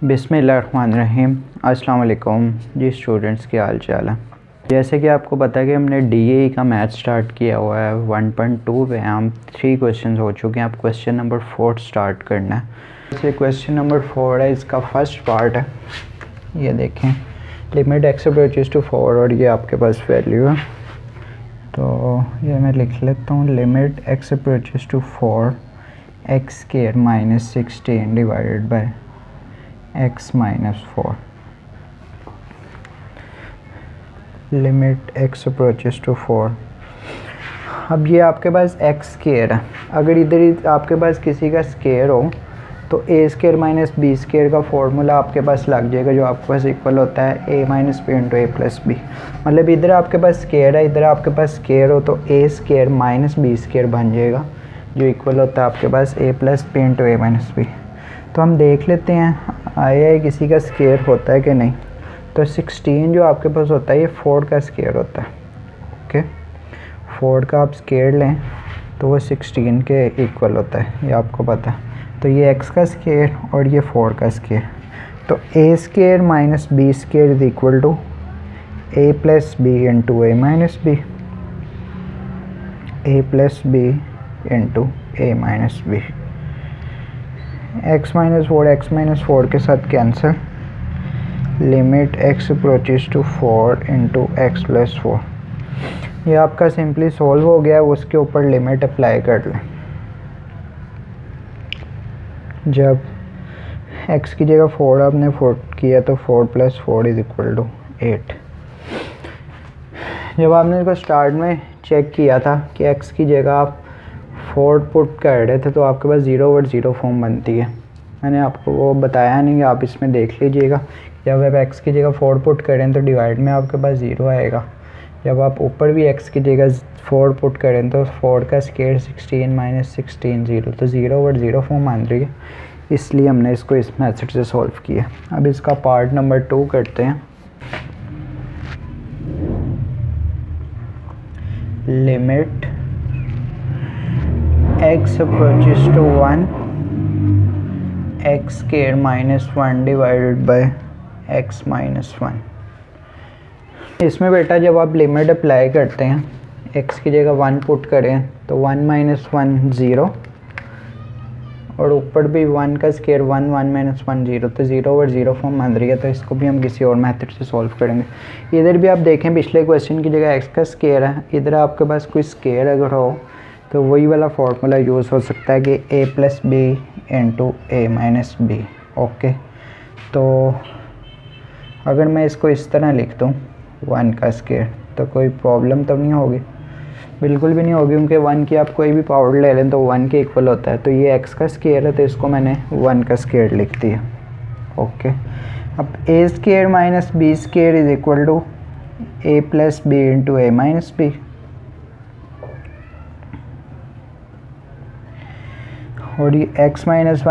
बिस्मिल्लाहिर्रहमानिर्रहीम। अस्सलाम वालेकुम जी स्टूडेंट्स, के हाल चाल है। जैसे कि आपको पता है कि हमने डीए का मैथ स्टार्ट किया हुआ है 1.2 पे। हम 3 क्वेश्चन हो चुके हैं। अब क्वेश्चन नंबर 4 स्टार्ट करना है। जैसे क्वेश्चन नंबर 4 है, इसका फर्स्ट पार्ट है, ये देखें, लिमिट एक्स अप्रोचेस टू 4 और ये आपके पास वैल्यू है। तो ये मैं लिख लेता हूँ, limit x approaches to 4 x square minus 16 divided by x minus 4। Limit x approaches to 4। अब ये आपके पास x स्क्वायर है। अगर इधर आपके पास किसी का स्क्वायर हो तो a square minus B square का फॉर्मूला आपके पास लग जाएगा, जो आपके पास इक्वल होता है a minus B into A plus B. मतलब इधर आपके पास स्क्वायर है, इधर आपके पास स्क्वायर हो तो a square minus B square बन जाएगा, जो इक्वल होता है आपके पास a plus B into A minus B. तो हम देख लेते हैं आया किसी का स्क्वायर होता है कि नहीं। तो 16 जो आपके पास होता है ये 4 का स्क्वायर होता है। ओके, 4 का आप स्क्वायर लें तो वो 16 के इक्वल होता है, ये आपको पता है। तो ये x का स्क्वायर और ये 4 का स्क्वायर। तो a square minus B square is equal to a plus B into A minus B, a plus B into A minus B. x minus 4 के साथ cancel. Limit x approaches to 4 into x plus 4। ये आपका simply solve हो गया। उसके ऊपर limit apply कर लें। जब x की जगह 4 आपने 4 किया तो 4 प्लस 4 इज इक्वल टू 8। जब आपने इसको स्टार्ट में चेक किया था कि x की जगह आप 4 पुट कर रहे थे तो आपके पास 0/0 फॉर्म बनती है। मैंने आपको वो बताया नहीं, आप इसमें देख लीजिएगा। जब आप x की जगह 4 पुट करें तो डिवाइड में आपके पास 0 आएगा। जब आप ऊपर भी x की जगह 4 पुट करें तो 4 का स्क्वायर 16 माइनस 16 0, तो 0/0 फॉर्म मान रही है, इसलिए हमने इसको इस मेथड से सॉल्व किया। अब इसका पार्ट नंबर 2 करते हैं। Limit x approaches to 1 x square minus 1 divided by x minus 1। इसमें बेटा जब आप लिमिट अप्लाई करते हैं, x की जगह 1 पुट करें तो 1 माइनस 1 0, और ऊपर भी 1 का स्क्वायर 1 1 माइनस 1 0, तो 0/0 फॉर्म मान रही है। तो इसको भी हम किसी और मेथड से सॉल्व करेंगे। इधर भी आप देखें, पिछले क्वेश्चन की जगह x का स्क्वायर है, इधर आपके पास कोई स्क्वायर अगर हो तो वही वाला फॉर्मूला यूज़ हो सकता है कि a plus B into A minus B. Okay, तो अगर मैं इसको इस तरह लिख दूँ 1 का स्क्वायर तो कोई प्रॉब्लम तो नहीं होगी? बिल्कुल भी नहीं होगी, क्योंकि 1 की आप कोई भी पावर ले लें तो 1 के इक्वल होता है। तो ये x का स्क्वायर है तो इसको मैंने 1 का स्क्वायर लिख दिया। ओके, अब a square minus B square is equal to a plus B into A minus B. और ये x माइनस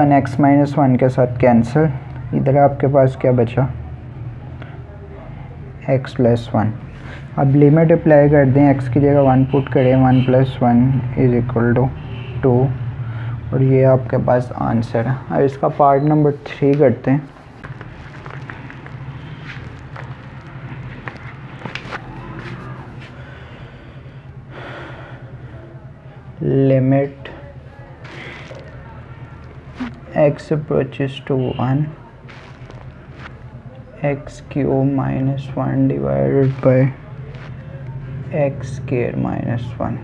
1 के साथ कैंसिल। इधर आपके पास क्या बचा? x plus 1। अब लिमिट अप्लाई कर दें, x की जगह 1 पुट करें, 1 प्लस 1 इज इक्वल टू 2, और ये आपके पास आंसर है। अब इसका पार्ट नंबर 3 करते हैं। Limit x approaches to 1 x cube minus 1 divided by x square minus 1।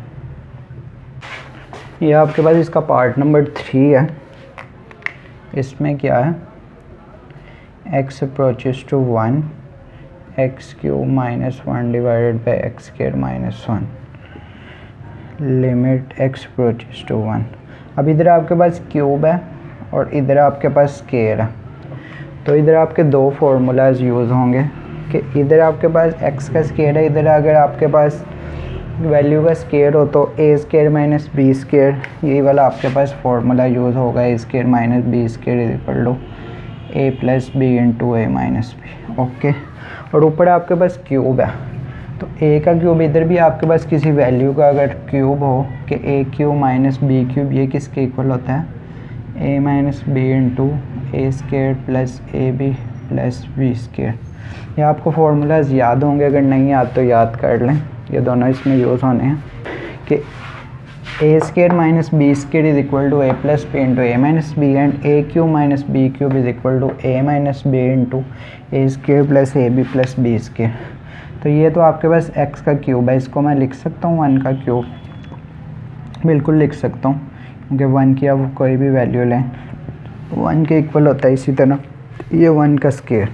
ये आपके पास इसका पार्ट नंबर 3 है। इसमें क्या है? x approaches to 1 x cube minus 1 divided by x square minus 1। Limit x approaches to 1। अब इधर आपके पास क्यूब है और इधर आपके पास स्क्वायर है, तो इधर आपके दो फार्मूलाज यूज़ होंगे कि इधर आपके पास x का स्क्वायर है, इधर अगर आपके पास वैल्यू का स्क्वायर हो तो a square minus B square, यही वाला आपके पास फार्मूला यूज़ होगा। a square minus B square is equal to a plus B into A minus B. Okay, और ऊपर आपके पास क्यूब है, तो a का क्यूब इधर भी आपके पास किसी वैल्यू का अगर क्यूब हो कि a cube minus B cube, ये किसके इक्वल होता है? a minus B into A square plus A B plus B square. ये आपको फार्मूलाज याद होंगे, अगर नहीं याद तो याद कर लें, ये दोनों इसमें यूज़ होने हैं कि A square minus B square is equal to A plus B into A minus B and A cube minus B cube is equal to A minus B into A square plus A B plus B square. तो ये तो आपके पास x का cube है, इसको मैं लिख सकता हूँ 1 का क्यूब, बिल्कुल लिख सकता हूँ, क्योंकि 1 की आप कोई भी वैल्यू लें 1 के इक्वल होता है। इसी तरह ये 1 का स्केयर,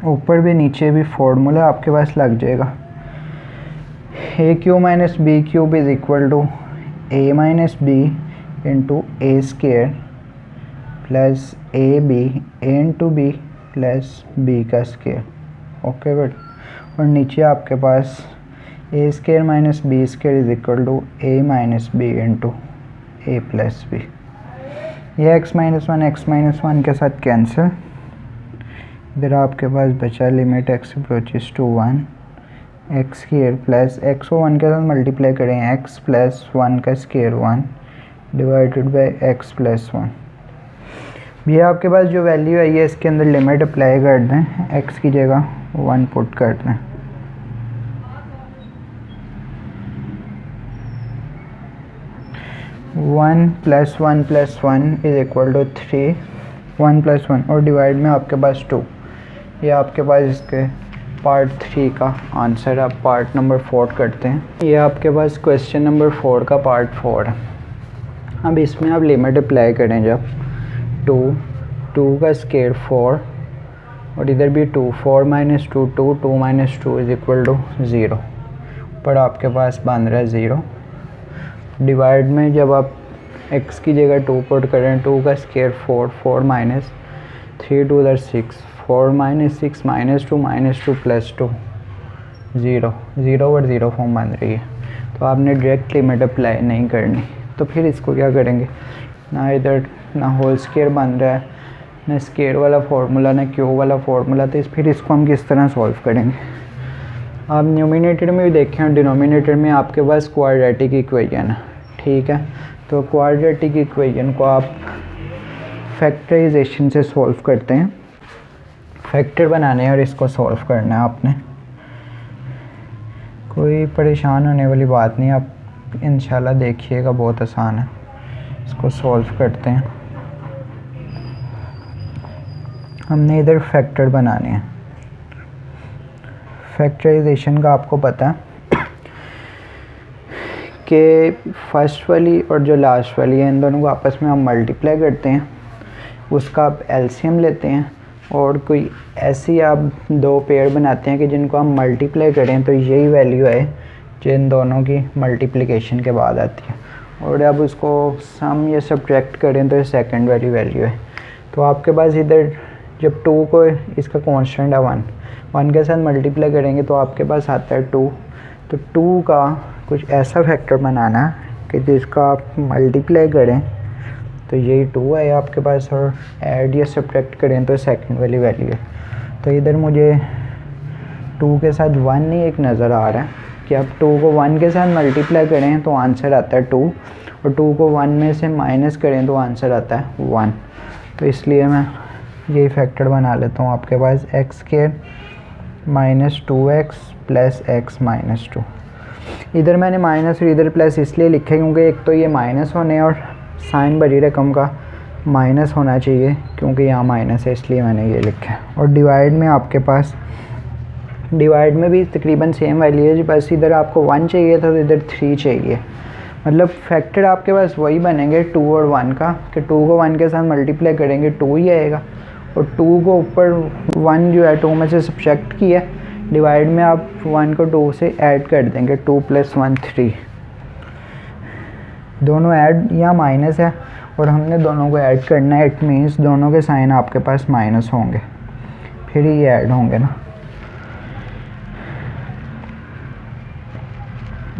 ऊपर भी नीचे भी फॉर्मूला आपके पास लग जाएगा। A cube minus B cube is equal to A minus B into A square plus A B into B plus B का स्केयर। Okay good. और नीचे आपके पास A square minus B square is equal to A minus B into A plus B. ये x minus one के साथ cancel, इधर आपके पास बचा limit x approaches to 1 x square plus x को 1 के साथ मल्टीप्लाई करें x प्लस 1 का square 1 divided by x plus 1। ये आपके पास जो वैल्यू है ये इसके अंदर लिमिट अप्लाई कर दें, x की जगह 1 पुट कर दें। One plus one is equal to 3, 1 plus 1 और डिवाइड में आपके पास 2। ये आपके पास इसके पार्ट 3 का आंसर। आप पार्ट नंबर 4 करते हैं। ये आपके पास क्वेश्चन नंबर 4 का पार्ट 4 है। अब इसमें आप लिमिट अप्लाई करें, जब 2 का स्केयर 4 और इधर भी 2, 4 minus 2 2, 2 minus 2 is equal to 0, पर आपके पास बन रहा है 0। डिवाइड में जब आप x की जगह 2 पुट करें, 2 का स्केयर 4, 4 माइनस 3 2 इधर 6, 4 माइनस 6 माइनस 2 प्लस 2 0, 0 और 0 फॉर्म बन रही है। तो आपने डायरेक्ट लिमिट अप्लाई नहीं करनी। तो फिर इसको क्या करेंगे, ना इधर ना होल स्केयर बन रहा है, ना स्केयर वाला फार्मूला, ना क्यूब वाला फार्मूला, तो फिर इसको हम किस तरह सॉल्व करेंगे। आप न्यूमिनेटर में भी देखें और डिनोमिनेटर में आपके पास क्वाड्रेटिक इक्वेशन है, ठीक है। तो क्वाड्रेटिक इक्वेशन को आप फैक्टराइजेशन से सॉल्व करते हैं। फैक्टर बनाने हैं और इसको सॉल्व करना है आपने, कोई परेशान होने वाली बात नहीं, आप इंशाल्लाह देखिएगा, बहुत आसान है। इसको सॉल्व करते हैं। हमने इधर फैक्टर बनाने हैं। फैक्टराइजेशन का आपको पता है कि फर्स्ट वाली और जो लास्ट वाली है इन दोनों को आपस में हम मल्टीप्लाई करते हैं, उसका आप एलसीएम लेते हैं और कोई ऐसी आप दो पेयर बनाते हैं कि जिनको हम मल्टीप्लाई करें तो यही वैल्यू है जो इन दोनों की मल्टीप्लिकेशन के बाद आती है, और अब उसको सम या सब्ट्रैक्ट करें तो ये सेकंड वाली वैल्यू है। तो आपके पास इधर जब 2 को इसका कांस्टेंट है 1 के साथ मल्टीप्लाई करेंगे तो आपके पास आता है 2। तो 2 का कुछ ऐसा फैक्टर बनाना कि जिसका आप मल्टीप्लाई करें तो यही 2 है आपके पास, और ऐड या सब्ट्रैक्ट करें तो सेकंड वाली वैल्यू है। तो इधर मुझे 2 के साथ 1 नहीं एक नज़र आ रहा है कि आप 2 को 1 के साथ मल्टीप्लाई करें तो आंसर आता है 2, और 2 को 1 में से माइनस करें तो आंसर आता है 1। तो इसलिए मैं यही फैक्टर बना लेता हूँ। आपके पास x square minus 2x plus x minus 2। इधर मैंने माइनस और इधर प्लस इसलिए लिखा है क्योंकि एक तो ये माइनस होने और साइन बड़ी रकम का माइनस होना चाहिए, क्योंकि यहाँ माइनस है इसलिए मैंने ये लिखा है। और डिवाइड में आपके पास डिवाइड में भी तकरीबन सेम वैल्यू है, बस इधर आपको 1 चाहिए था तो इधर 3 चाहिए। मतलब फैक्टर आपके पास वही बनेंगे 2 और 1 का, कि 2 को 1 के साथ मल्टीप्लाई करेंगे 2 ही आएगा, और 2 को ऊपर 1 जो है 2 में से सब्ट्रैक्ट किया, डिवाइड में आप 1 को 2 से ऐड कर देंगे, 2 + 1 3। दोनों ऐड, यहाँ माइनस है और हमने दोनों को ऐड करना है, इट मीन्स दोनों के साइन आपके पास माइनस होंगे, फिर ही ये ऐड होंगे ना।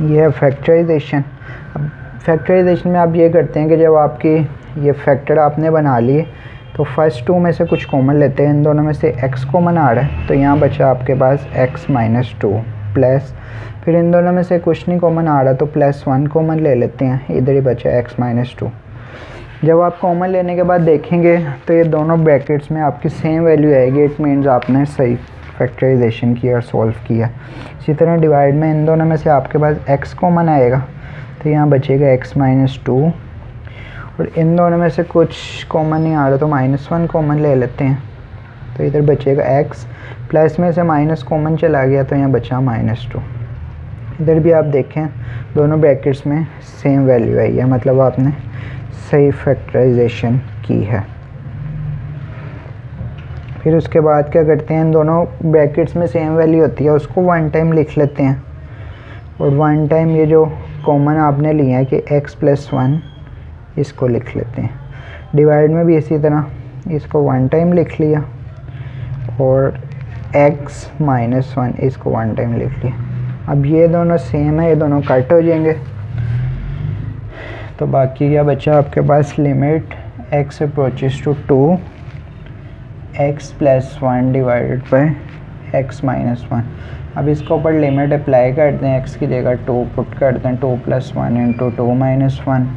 ये है फैक्टराइजेशन। अब फैक्टराइजेशन में आप ये करते हैं कि जब आपकी ये फैक्टर आपने बना लिए तो फर्स्ट 2 में से कुछ कॉमन लेते हैं। इन दोनों में से x कॉमन आ रहा है तो यहाँ बचा आपके पास x माइनस 2 प्लस, फिर इन दोनों में से कुछ नहीं कॉमन आ रहा तो +1 कॉमन ले लेते हैं, इधर ही बचा x माइनस 2। जब आप कॉमन लेने के बाद देखेंगे तो ये दोनों ब्रैकेट्स में आपकी सेम वैल्यू आएगी, इट मीन्स आपने सही फैक्टराइजेशन किया और सॉल्व किया। इसी तरह डिवाइड में इन दोनों में से आपके पास x कॉमन आएगा तो यहाँ बचेगा x माइनस 2, और इन दोनों में से कुछ कॉमन नहीं आ रहा तो -1 कॉमन ले लेते हैं, तो इधर बचेगा x, प्लस में से माइनस कॉमन चला गया तो यहाँ बचा -2। इधर भी आप देखें दोनों ब्रैकेट्स में सेम वैल्यू आई है, मतलब आपने सही फैक्टराइजेशन की है। फिर उसके बाद क्या करते हैं, इन दोनों ब्रैकेट्स में सेम वैल्यू होती है उसको वन टाइम लिख लेते हैं, और वन टाइम ये जो कॉमन आपने लिया है कि x + 1 इसको लिख लेते हैं। डिवाइड में भी इसी तरह इसको वन टाइम लिख लिया और x - 1 इसको वन टाइम लिख लिया। अब ये दोनों सेम है, ये दोनों कट हो जाएंगे, तो बाकी क्या बचा आपके पास, limit x approaches to 2 x + 1 divided by x - 1। अब इसके ऊपर लिमिट अप्लाई करते हैं, x की जगह 2 पुट करते हैं, 2 + 1 × 2 - 1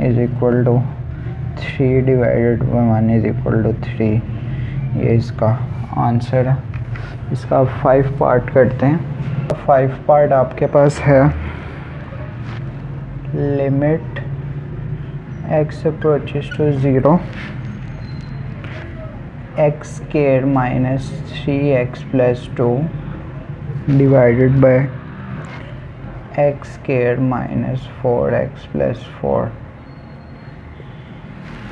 is equal to 3 divided by 1 is equal to 3। ये इसका आंसर है। इसका 5 पार्ट करते हैं। 5 पार्ट आपके पास है, limit x approaches to 0 x² - 3x + 2 divided by x² - 4x + 4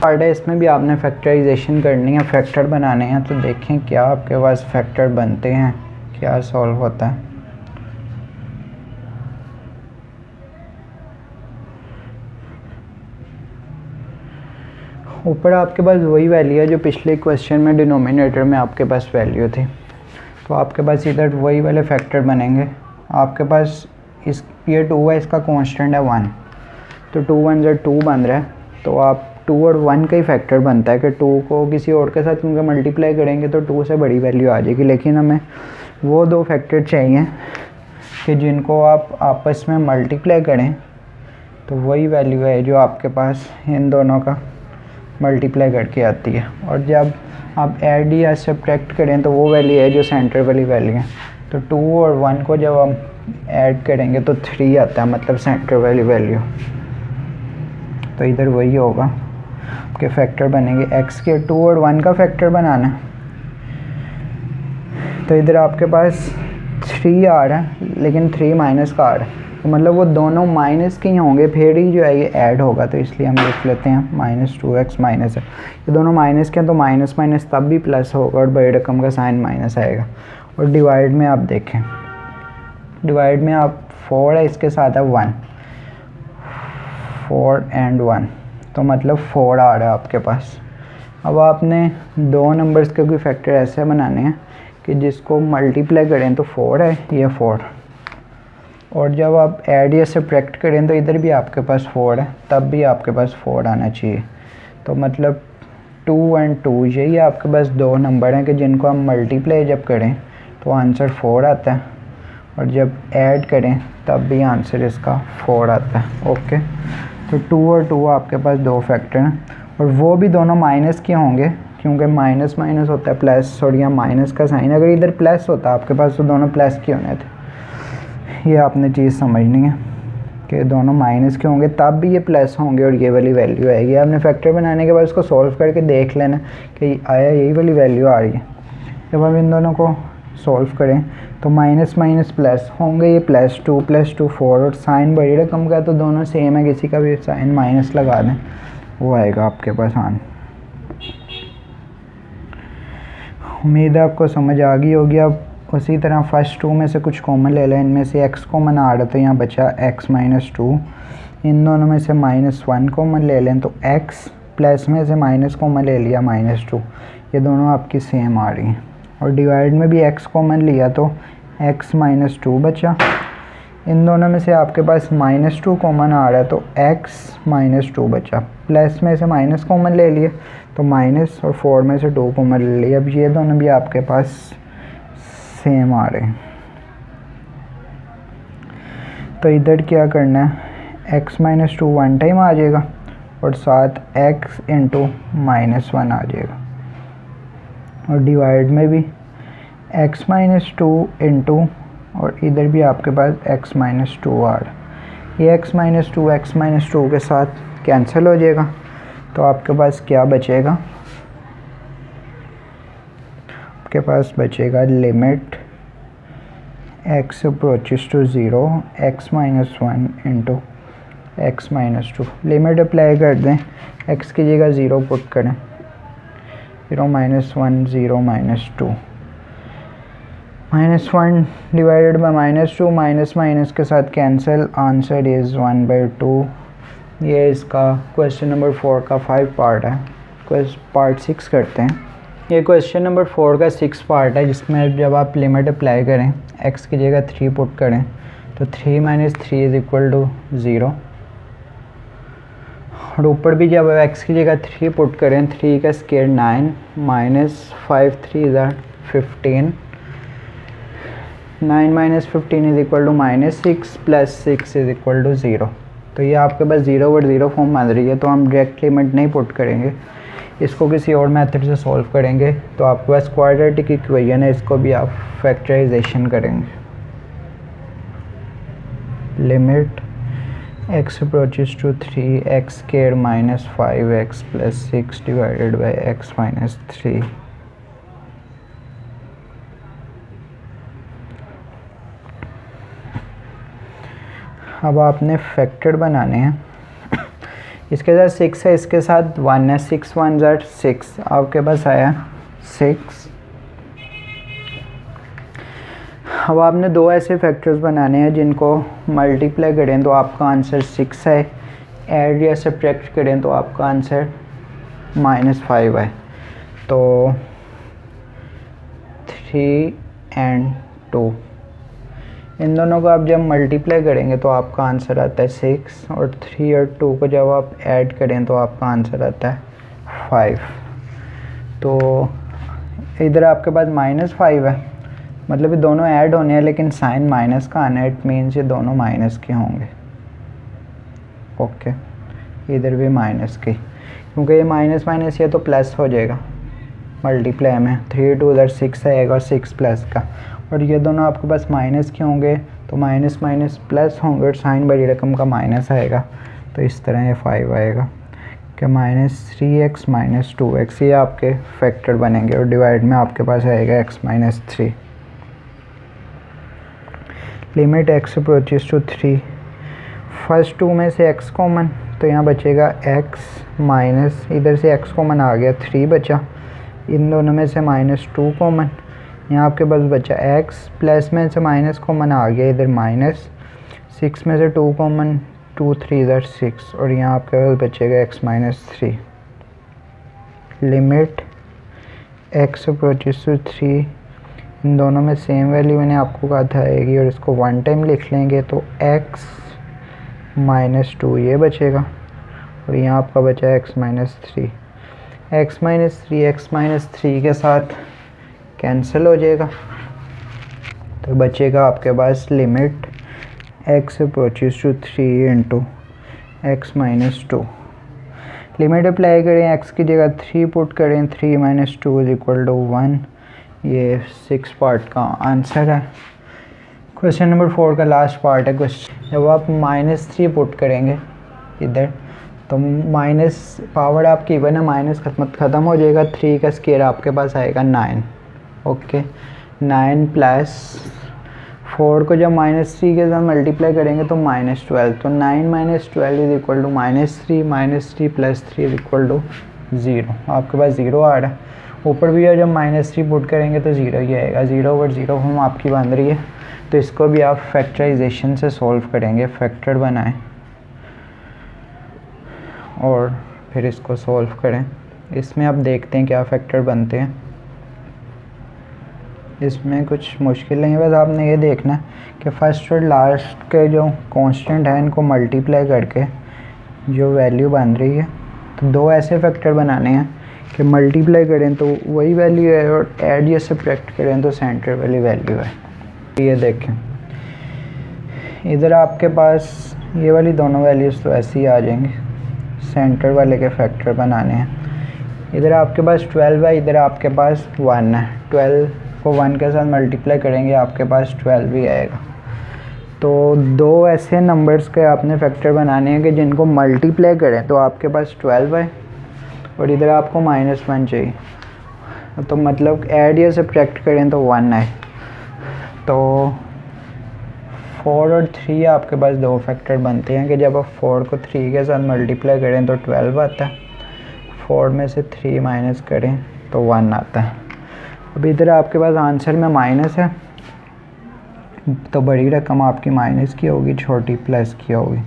part है। इसमें भी आपने फैक्टराइजेशन करनी है, फैक्टर बनाने हैं, तो देखें क्या आपके पास फैक्टर बनते हैं, क्या सॉल्व होता है। ऊपर आपके पास वही वैल्यू है जो पिछले क्वेश्चन में डिनोमिनेटर में आपके पास वैल्यू थी, तो आपके पास इधर वही वाले फैक्टर बनेंगे। आपके पास इस ये 2 है, इसका कांस्टेंट है 1, तो 2 1 × 2 बन रहा है, तो आप 2 और 1 का ही फैक्टर बनता है कि 2 को किसी और के साथ क्योंकि मल्टीप्लाई करेंगे तो 2 से बड़ी वैल्यू आ जाएगी, लेकिन हमें वो 2 फैक्टर चाहिए कि जिनको आप आपस में मल्टीप्लाई करें तो वही वैल्यू है जो आपके पास इन दोनों का मल्टीप्लाई करके आती है, और जब आप ऐड या सब्ट्रैक्ट करें तो वो वैल्यू है जो सेंटर वाली वैल्यू है। तो 2 और 1 को जब हम ऐड करेंगे तो 3 आता है, मतलब सेंटर वाली वैल्यू। तो इधर वही होगा, आपके फैक्टर बनेंगे x के 2 और 1 का फैक्टर बनाना है, तो इधर आपके पास 3 आ रहा है लेकिन 3 माइनस का आ रहा है, तो मतलब वो दोनों माइनस के ही होंगे, फिर ही जो है ये ऐड होगा, तो इसलिए हम लिख लेते हैं -2x माइनस है। ये दोनों माइनस के हैं तो माइनस माइनस तब भी प्लस होगा और बड़ी रकम का साइन माइनस आएगा। और डिवाइड में आप देखें, डिवाइड में आप 4 है, इसके साथ है 1, 4 और 1, तो मतलब 4 आ रहा है आपके पास। अब आपने दो नंबर्स के कोई फैक्टर ऐसे बनाने हैं कि जिसको मल्टीप्लाई करें तो 4 है, ये 4, और जब आप ऐड या सब्ट्रैक्ट करें तो इधर भी आपके पास 4 है, तब भी आपके पास 4 आना चाहिए। तो मतलब 2 और 2 यही आपके पास दो नंबर हैं कि जिनको हम मल्टीप्लाई जब करें तो आंसर 4 आता है, और जब ऐड करें तब भी आंसर इसका 4 आता है। ओके, तो 2 और 2 आपके पास दो फैक्टर हैं, और वो भी दोनों माइनस के होंगे क्योंकि माइनस माइनस होता है प्लस, और यहाँ माइनस का साइन अगर इधर प्लस होता आपके पास तो दोनों प्लस के होने थे। ये आपने चीज़ समझनी है कि दोनों माइनस के होंगे तब भी ये प्लस होंगे और ये वाली वैल्यू आएगी। आपने फैक्टर बनाने के बाद उसको सॉल्व करके देख लेना कि आया यही वाली वैल्यू आ रही है। जब हम इन दोनों को सॉल्व करें तो माइनस माइनस प्लस होंगे, ये +2 + 2 4, और साइन बड़ी रकम का तो दोनों सेम है, किसी का भी साइन माइनस लगा दें वो आएगा आपके पास आंसर। उम्मीद है आपको समझ आ गई होगी। अब उसी तरह फर्स्ट 2 में से कुछ कॉमन ले लें, इनमें से x कॉमन आ रहा तो यहाँ बचा x - 2, इन दोनों में से -1 कॉमन ले लें तो x, प्लस में से माइनस कॉमन ले लिया -2, ये दोनों आपकी सेम आ रही हैं। और डिवाइड में भी x कॉमन लिया तो x - 2 बचा, इन दोनों में से आपके पास -2 कॉमन आ रहा है तो x - 2 बचा, प्लस में से माइनस कॉमन ले लिए तो माइनस, और 4 में से 2 कॉमन ले लिए। अब ये दोनों भी आपके पास सेम आ रहे हैं, तो इधर क्या करना है, x - 2 वन टाइम आ जाएगा और साथ x इंटू -1 आ जाएगा, और डिवाइड में भी x -2 इंटू, और इधर भी आपके पास x -2 आ रहा है। ये x -2 के साथ कैंसिल हो जाएगा, तो आपके पास क्या बचेगा, आपके पास बचेगा limit x approaches to 0 x -1 into x -2। Limit apply कर दें, x की जगह 0 पुट करें, 0 -1 0 -2, -1 डिवाइडेड बाई -2, माइनस के साथ कैंसिल, आंसर इज़ 1/2। ये इसका क्वेश्चन नंबर 4 का 5 पार्ट है। पार्ट 6 करते हैं। ये क्वेश्चन नंबर 4 का 6 पार्ट है, जिसमें जब आप लिमिट अप्लाई करें, x की जगह 3 पुट करें, तो 3 - 3 इज़ इक्वल टू 0, और ऊपर भी जब x की जगह 3 पुट करें, 3 का square 9, -5 3 = 15, 9 - 15 is equal to -6 + 6 is equal to 0। तो ये आपके पास 0/0 फॉर्म बन रही है, तो हम डायरेक्ट लिमिट नहीं पुट करेंगे, इसको किसी और मेथड से सॉल्व करेंगे। तो आपके पास क्वाड्रेटिक इक्वेशन है, इसको भी आप फैक्टराइजेशन करेंगे। Limit x approaches to 3 x² - 5x + 6 divided by x - 3। अब आपने फैक्टर बनाने हैं। इसके साथ 6 है, इसके साथ 1 है, 6 1 = 6, आपके पास आया 6। अब आपने दो ऐसे फैक्टर्स बनाने हैं जिनको मल्टीप्लाई करें तो आपका आंसर 6 है, ऐड या सब्ट्रैक्ट करें तो आपका आंसर -5 है। तो 3 और 2, इन दोनों को आप जब मल्टीप्लाई करेंगे तो आपका आंसर आता है 6, और 3 और 2 को जब आप ऐड करें तो आपका आंसर आता है 5। तो इधर आपके पास -5 है, मतलब ये दोनों ऐड होने हैं, लेकिन साइन माइनस का आना है, इट मीन्स ये दोनों माइनस के होंगे। ओके, इधर भी माइनस की, क्योंकि ये माइनस ये तो प्लस हो जाएगा मल्टीप्लाई में, 3 2 इधर 6 आएगा और 6 प्लस का, और ये दोनों आपके पास माइनस के होंगे, तो माइनस प्लस होंगे, और साइन बड़ी रकम का माइनस आएगा, तो इस तरह ये 5 आएगा कि -3x - 2x, ये आपके फैक्टर बनेंगे, और डिवाइड में आपके पास आएगा x - 3। Limit x approaches to 3, first 2 में से x कॉमन, तो यहाँ बचेगा x माइनस, इधर से x कॉमन आ गया, 3 बचा, इन दोनों में से -2 कॉमन, यहाँ आपके पास बचा x, प्लस में से माइनस कॉमन आ गया, इधर -6 में से 2 कॉमन, 2 3 इधर 6, और यहाँ आपके पास बचेगा x - 3। Limit x approaches to 3, इन दोनों में सेम वैल्यू मैंने आपको कहा था आएगी, और इसको 1 टाइम लिख लेंगे तो x - 2 ये बचेगा, और यहाँ आपका बचा x - 3, x - 3 के साथ कैंसिल हो जाएगा, तो बचेगा आपके पास limit x approaches to 3 into x - 2। Limit apply करें, x की जगह 3 पुट करें, 3 - 2 इज़ इक्वल टू 1। ये 6 पार्ट का आंसर है। क्वेश्चन नंबर 4 का लास्ट पार्ट है। क्वेश्चन जब आप -3 पुट करेंगे इधर, तो माइनस पावर आपकी इवन है, माइनस ख़त्म हो जाएगा, 3 का स्क्वायर आपके पास आएगा 9। ओके, 9 प्लस 4 को जब -3 के साथ मल्टीप्लाई करेंगे तो -12, तो 9 - 12 is equal to -3 plus 3 is equal to 0। आपके पास 0 आ रहा है, ऊपर भी जब -3 पुट करेंगे तो 0 ही आएगा, 0/0 फॉर्म आपकी बन रही है। तो इसको भी आप फैक्टराइजेशन से सॉल्व करेंगे, फैक्टर बनाएं और फिर इसको सॉल्व करें। इसमें आप देखते हैं क्या फैक्टर बनते हैं, इसमें कुछ मुश्किल नहीं है, बस आपने ये देखना कि फर्स्ट और लास्ट के जो कांस्टेंट है इनको मल्टीप्लाई करके जो वैल्यू बन रही है, तो दो ऐसे फैक्टर बनाने हैं कि मल्टीप्लाई करें तो वही वैल्यू है, और ऐड या सब्ट्रैक्ट करें तो सेंटर वाली वैल्यू है। ये देखें, इधर आपके पास ये वाली दोनों वैल्यूज़ तो ऐसे ही आ जाएंगी, सेंटर वाले के फैक्टर बनाने हैं। इधर आपके पास 12 है, इधर आपके पास 1 है। 12 को 1 के साथ मल्टीप्लाई करेंगे आपके पास 12 ही आएगा। तो दो ऐसे नंबर्स के आपने फैक्टर बनाने हैं कि जिनको मल्टीप्लाई करें तो आपके पास 12 है और इधर आपको -1 चाहिए। तो मतलब ऐड या सब्ट्रैक्ट करें तो 1 है। तो 4 और 3 आपके पास दो फैक्टर बनते हैं कि जब आप 4 को 3 के साथ मल्टीप्लाई करें तो 12 आता है, 4 में से 3 माइनस करें तो 1 आता है। अब इधर आपके पास आंसर में माइनस है तो बड़ी रकम आपकी माइनस की होगी, छोटी प्लस की होगी।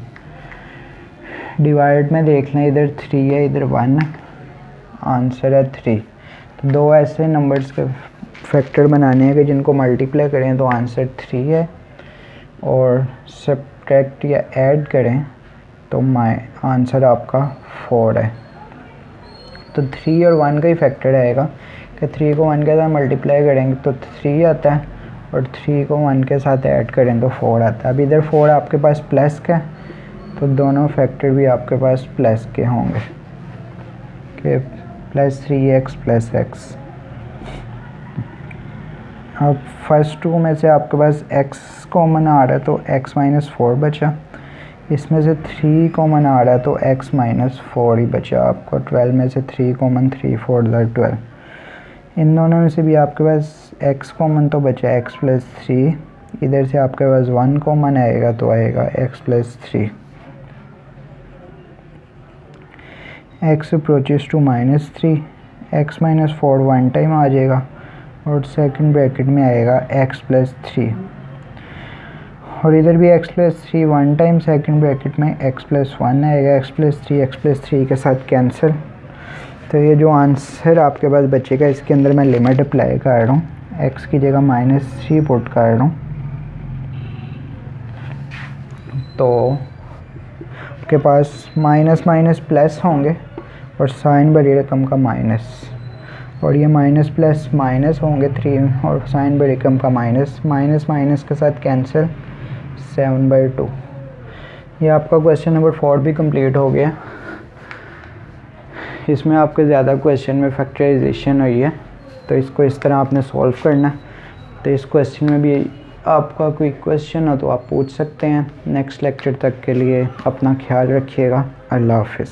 डिवाइड में देख लें, इधर 3 है इधर 1 है, आंसर है 3। तो दो ऐसे नंबर्स के फैक्टर बनाने हैं कि जिनको मल्टीप्लाई करें तो आंसर 3 है और सब्ट्रैक्ट या ऐड करें तो आंसर आपका 4 है। तो 3 और 1 का ही फैक्टर आएगा कि 3 को 1 के साथ मल्टीप्लाई करेंगे तो 3 आता है और 3 को 1 के साथ ऐड करें तो 4 आता है। अब इधर 4 आपके पास प्लस का तो दोनों फैक्टर भी आपके पास प्लस के होंगे कि +3x + x। अब फर्स्ट टू में से आपके पास x कॉमन आ रहा है तो x - 4 बचा, इसमें से 3 कॉमन आ रहा है तो x - 4 ही बचा आपको। 12 में से 3 कॉमन, 3 4 12। इन दोनों में से भी आपके पास x कॉमन तो बचा x + 3, इधर से आपके पास 1 कॉमन आएगा तो आएगा x + 3। x approaches to -3, x - 4 1 time आ जाएगा और सेकंड ब्रैकेट में आएगा x + 3 और इधर भी x + 3 1 टाइम सेकंड ब्रैकेट में x + 1 आएगा, x + 3 के साथ कैंसिल। तो ये जो आंसर आपके पास बचेगा इसके अंदर मैं लिमिट अप्लाई कर रहा हूँ, x की जगह -3 पुट कर रहा हूँ। तो आपके पास माइनस माइनस प्लस होंगे और साइन बड़ी रकम का माइनस, और ये माइनस प्लस माइनस होंगे 3 और साइन बड़ी रकम का माइनस, माइनस माइनस के साथ कैंसिल 7/2। ये आपका क्वेश्चन नंबर 4 भी कंप्लीट हो गया। इसमें आपके ज़्यादा क्वेश्चन में फैक्टराइजेशन हुई है तो इसको इस तरह आपने सॉल्व करना है। तो इस क्वेश्चन में भी आपका कोई क्वेश्चन हो तो आप पूछ सकते हैं। नेक्स्ट लेक्चर तक के लिए अपना ख्याल रखिएगा। अल्लाह हाफिज़।